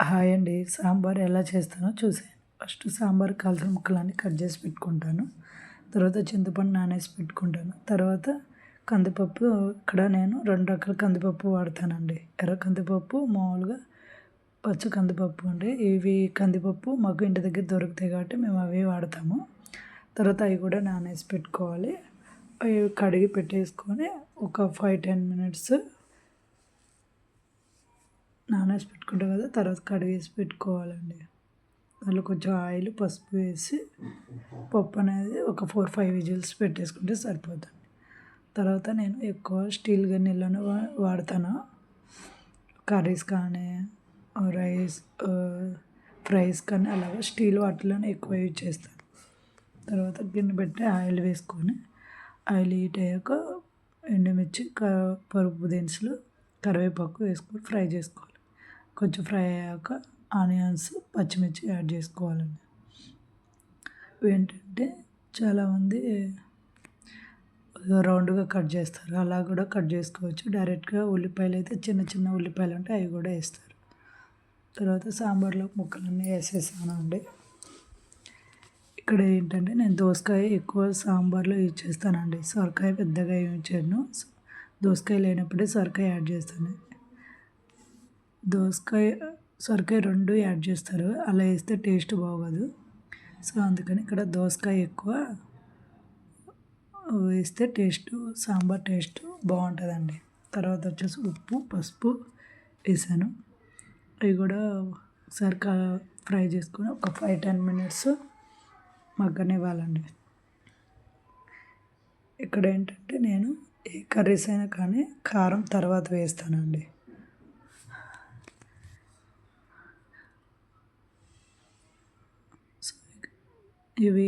Hi అండి. సాంబార్ ఎలా చేస్తానో చూసేయండి. ఫస్ట్ సాంబార్ కావాల్సిన ముక్కలన్నీ కట్ చేసి పెట్టుకుంటాను. తర్వాత చింతపండు నానేసి పెట్టుకుంటాను. తర్వాత కందిపప్పు ఇక్కడ నేను 2 రకాల కందిపప్పు వాడతానండి. ఎర్ర కందిపప్పు, మామూలుగా పచ్చ కందిపప్పు అండి. ఇవి కందిపప్పు మాకు ఇంటి దగ్గర దొరుకుతాయి కాబట్టి మేము అవే వాడతాము. తర్వాత అవి కూడా నానేసి పెట్టుకోవాలి. అవి కడిగి పెట్టేసుకొని ఒక 5-10 మినిట్స్ నానేసి పెట్టుకుంటాం కదా, తర్వాత కడిగేసి పెట్టుకోవాలండి. దాంట్లో కొంచెం ఆయిల్, పసుపు వేసి పప్పు అనేది ఒక 4-5 విజిల్స్ పెట్టేసుకుంటే సరిపోతుంది. తర్వాత నేను ఎక్కువ స్టీల్ గిన్నెలను వాడతాను. కర్రీస్ కానీ, రైస్, ఫ్రైస్ కానీ అలాగా స్టీల్ వాటిలోనే ఎక్కువ యూజ్ చేస్తాను. తర్వాత గిన్నె పెట్టి ఆయిల్ వేసుకొని, ఆయిల్ హీట్ అయ్యాక ఎండుమిర్చి, పరుపు దినుసులు, కరివేపాకు వేసుకొని ఫ్రై చేసుకోవాలి. కొంచెం ఫ్రై అయ్యాక ఆనియన్స్, పచ్చిమిర్చి యాడ్ చేసుకోవాలండి. ఏంటంటే చాలామంది రౌండ్గా కట్ చేస్తారు, అలా కూడా కట్ చేసుకోవచ్చు. డైరెక్ట్గా ఉల్లిపాయలు అయితే చిన్న చిన్న ఉల్లిపాయలు ఉంటాయి, అవి కూడా వేస్తారు. తర్వాత సాంబార్లో ముక్కలన్నీ వేసేసానండి. ఇక్కడ ఏంటంటే నేను దోసకాయ ఎక్కువ సాంబార్లో యూజ్ చేస్తానండి. సొరకాయ పెద్దగా యూజ్ చేయను. దోసకాయ లేనప్పుడే సొరకాయ యాడ్ చేస్తాను. దోసకాయ, సొరకాయ 2 యాడ్ చేస్తారు, అలా వేస్తే టేస్ట్ బాగోదు. సో అందుకని ఇక్కడ దోసకాయ ఎక్కువ వేస్తే సాంబార్ టేస్ట్ బాగుంటుందండి. తర్వాత వచ్చేసి ఉప్పు, పసుపు వేసాను. అవి కూడా ఒకసారి ఫ్రై చేసుకొని ఒక 5-10 మినిట్స్ మగ్గనివ్వాలండి. ఇక్కడ ఏంటంటే నేను ఏ కర్రీస్ అయినా కానీ కారం తర్వాత వేస్తానండి. ఇవి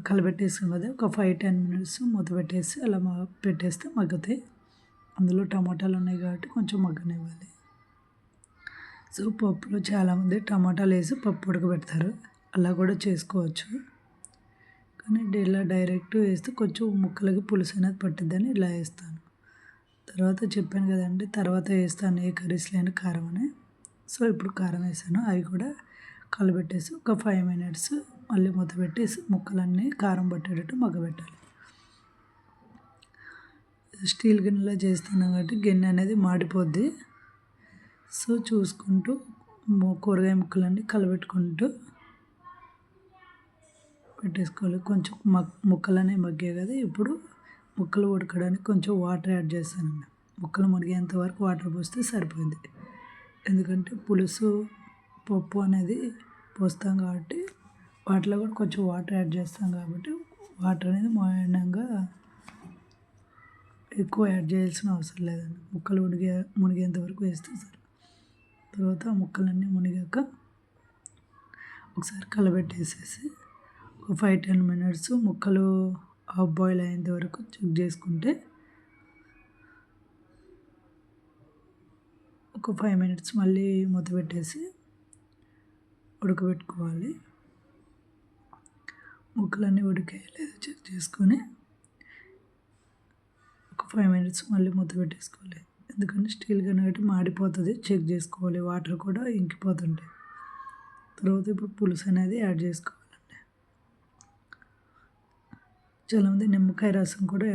కలబెట్టేసాం కదా, ఒక 5-10 మినిట్స్ మూత పెట్టేసి అలా పెట్టేస్తే మగ్గుతాయి. అందులో టమాటాలు ఉన్నాయి కాబట్టి కొంచెం మగ్గనివ్వాలి. సో పప్పులో చాలామంది టమాటాలు వేసి పప్పు ఉడకబెడతారు, అలా కూడా చేసుకోవచ్చు. కానీ ఇలా డైరెక్ట్ వేస్తే కొంచెం ముక్కలకి పులుసు అనేది పట్టిద్దని ఇలా వేస్తాను. తర్వాత చెప్పాను కదండి, తర్వాత వేస్తాను ఏ కర్రీస్ లేని కారం అని. సో ఇప్పుడు కారం వేసాను. అవి కూడా కలబెట్టేసి ఒక 5 మినిట్స్ మళ్ళీ మూత పెట్టేసి ముక్కలన్నీ కారం పట్టేటట్టు మగ్గబెట్టాలి. స్టీల్ గిన్నెలో చేస్తున్నాం కాబట్టి గిన్నె అనేది మాడిపోద్ది. సో చూసుకుంటూ కూరగాయ ముక్కలన్నీ కలబెట్టుకుంటూ పెట్టేసుకోవాలి. కొంచెం ముక్కలు అనేవి మగ్గాయి కదా, ఇప్పుడు ముక్కలు ఉడకడానికి కొంచెం వాటర్ యాడ్ చేస్తానండి. ముక్కలు మునిగేంత వరకు వాటర్ పోస్తే సరిపోయింది. ఎందుకంటే పులుసు, పప్పు అనేది పోస్తాం కాబట్టి వాటిలో కూడా కొంచెం వాటర్ యాడ్ చేస్తాం కాబట్టి వాటర్ అనేది మోయనంగా ఎక్కువ యాడ్ చేయాల్సిన అవసరం లేదండి. ముక్కలు మునిగేంత వరకు వేస్తే సరే. తర్వాత ముక్కలన్నీ మునిగాక ఒకసారి కలబెట్టేసేసి ఒక 5-10 మినిట్స్ ముక్కలు హాఫ్ బాయిల్ అయ్యేంత వరకు చెక్ చేసుకుంటే ఒక 5 మినిట్స్ మళ్ళీ మూత పెట్టేసి ఉడకబెట్టుకోవాలి. ముక్కలన్నీ ఉడికేయలేదు చెక్ చేసుకొని ఒక 5 మినిట్స్ మళ్ళీ మూత పెట్టేసుకోవాలి. ఎందుకంటే స్టీల్ గిన్నె మాడిపోతుంది, చెక్ చేసుకోవాలి. వాటర్ కూడా ఇంకిపోతుంటాయి. తర్వాత ఇప్పుడు పులుసు అనేది యాడ్ చేసుకోవాలండి. చాలామంది నిమ్మకాయ రసం కూడా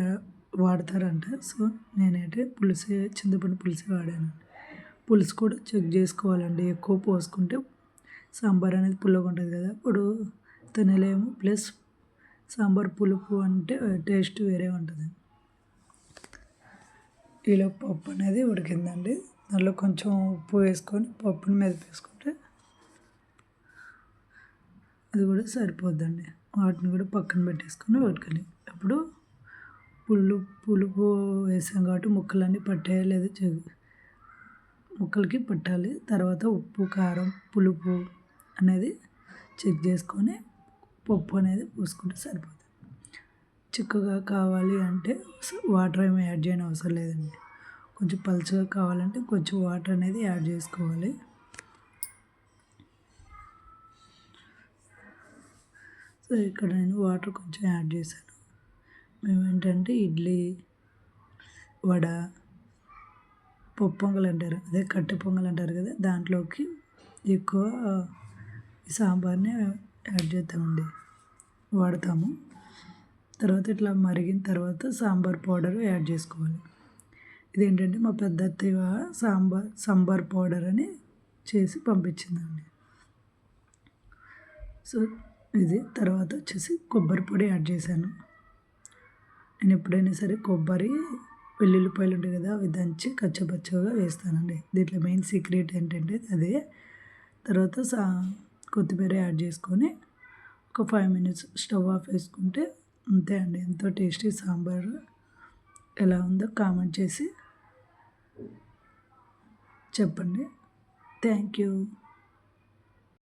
వాడతారంట. సో నేనైతే చింతపండు పులుసే వాడాను. పులుసు కూడా చెక్ చేసుకోవాలండి. ఎక్కువ పోసుకుంటే సాంబార్ అనేది పుల్లగా ఉంటుంది కదా, అప్పుడు తినలేము. ప్లస్ సాంబార్ పులుపు అంటే టేస్ట్ వేరే ఉంటుంది. ఇలా పప్పు అనేది ఉడికిందండి. దానిలో కొంచెం ఉప్పు వేసుకొని పప్పుని మెదిపేసుకుంటే అది కూడా సరిపోద్దండి. వాటిని కూడా పక్కన పెట్టేసుకొని ఉడకని. అప్పుడు పులుపు వేసాం కాబట్టి ముక్కలన్నీ పట్టాయో లేదో ముక్కలకి పట్టాలి. తర్వాత ఉప్పు, కారం, పులుపు అనేది చెక్ చేసుకొని పప్పు అనేది పోసుకుంటే సరిపోతుంది. చిక్కగా కావాలి అంటే వాటర్ ఏమి యాడ్ చేయని అవసరం లేదండి. కొంచెం పలుచగా కావాలంటే కొంచెం వాటర్ అనేది యాడ్ చేసుకోవాలి. సో ఇక్కడ నేను వాటర్ కొంచెం యాడ్ చేశాను. మేము ఏంటంటే ఇడ్లీ, వడ, పప్పు పొంగల్ అంటారు, అదే కట్టె పొంగల్ అంటారు కదా, దాంట్లోకి ఎక్కువ ఈ సాంబార్ని యాడ్ చేద్దామండి, వాడతాము. తర్వాత ఇట్లా మరిగిన తర్వాత సాంబార్ పౌడర్ యాడ్ చేసుకోవాలి. ఇదేంటంటే మా పెద్ద అత్తయ్య సాంబార్ పౌడర్ అని చేసి పంపించిందండి. సో ఇది తర్వాత వచ్చేసి కొబ్బరి పొడి యాడ్ చేశాను. నేను ఎప్పుడైనా సరే కొబ్బరి, వెల్లుల్లిపాయలు ఉంటాయి కదా, అవి దంచి కచ్చపచ్చగా వేస్తానండి. దీంట్లో మెయిన్ సీక్రెట్ ఏంటంటే అదే. తర్వాత కొత్తిమీర యాడ్ చేసుకొని ఒక 5 మినిట్స్ స్టవ్ ఆఫ్ వేసుకుంటే అంతే అండి. ఎంతో టేస్టీ సాంబారు. ఎలా ఉందో కామెంట్ చేసి చెప్పండి. Thank you.